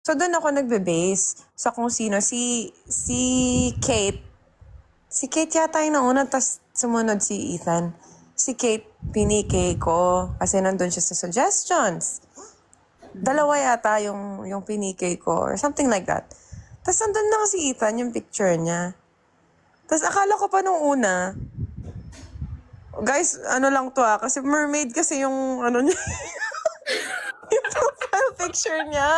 So, doon ako nagbe-base sa kung sino. Si Kate. Si Kate yata yung nauna, tas sumunod si Ethan. Si Kate, pinikay ko. Kasi nandun siya sa suggestions. Dalawa yata yung pinikay ko or something like that. Tas nandun na si Ethan, yung picture niya. Tas akala ko pa nung una, guys, ano lang to kasi mermaid kasi yung ano niya, yung profile picture niya.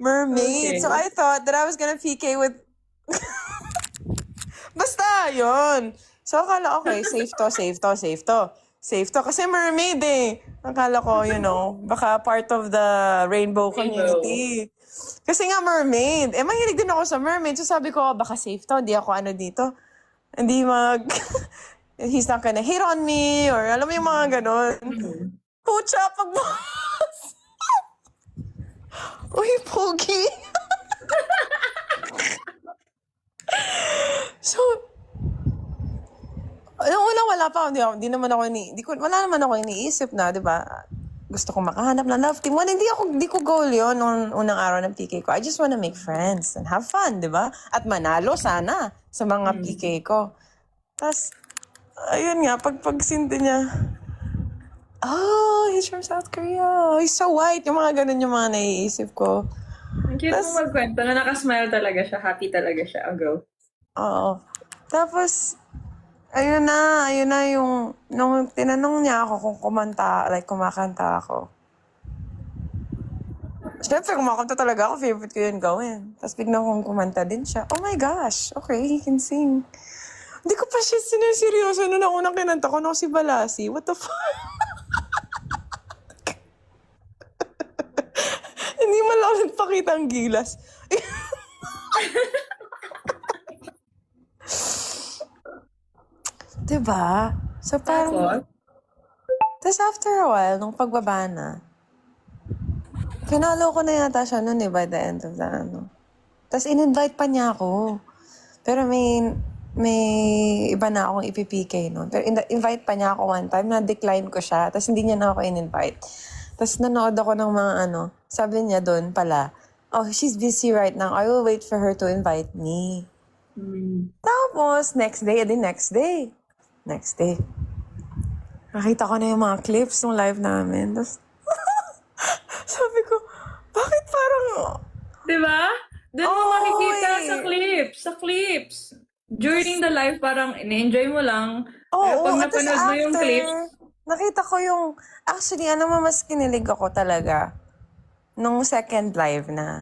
Mermaid. Okay. So I thought that I was gonna PK with... Basta, yun. So akala, okay, safe to, safe to, safe to. Safe to. Kasi mermaid Akala ko, baka part of the rainbow community. Kasi nga mermaid. Mahilig din ako sa mermaid. So sabi ko, baka safe to. Hindi ako ano dito. Hindi he's not gonna hate on me or alam mo yung mga ganon. Pucha, pagbukas. Uy, pogi. So, nung una wala pa, wala naman ako iniisip na, di ba? Gusto kong makahanap ng love team. Hindi ko goal yun nung unang araw ng PK ko. I just wanna make friends and have fun, di ba? At manalo sana sa mga PK ko. Tapos, ayun nga, pagsinti niya, oh, he's from South Korea. He's so white. Yung mga ganun yung mga naiisip ko. Ang cute mo magkwento na nakasmile talaga siya. Happy talaga siya. A girl. Oo. Tapos, ayun na yung, nung tinanong niya ako kung kumakanta ako. Siyempre, kumakanta talaga ako. Favorite ko yun gawin. Tapos biglang kong kumanta din siya. Oh my gosh, okay, he can sing. Hindi ko pa siya siniseryoso nung unang kinanta ko nung si Balasi. What the fuck? Hindi man lang nagpakita ang gilas. Diba? So parang... Tapos after a while, nung pagbaba na, pinalo ko na yata siya noon by the end of the Tapos in-invite pa niya ako. Pero may iba na akong ipipikay noon. Pero invite pa niya ako one time, na-decline ko siya. Tapos hindi niya na ako in-invite. Tapos nanood ako ng mga sabi niya doon pala, oh, she's busy right now. I will wait for her to invite me. Tapos, next day. Nakita ko na yung mga clips ng live namin. Tapos, sabi ko, bakit parang... Diba? Doon mo makikita eh. sa clips. During the live, parang in-enjoy mo lang. Pero Oo, pag at tas napanood mo yung after, clips, nakita ko yung... Actually, mas kinilig ako talaga nung second live na.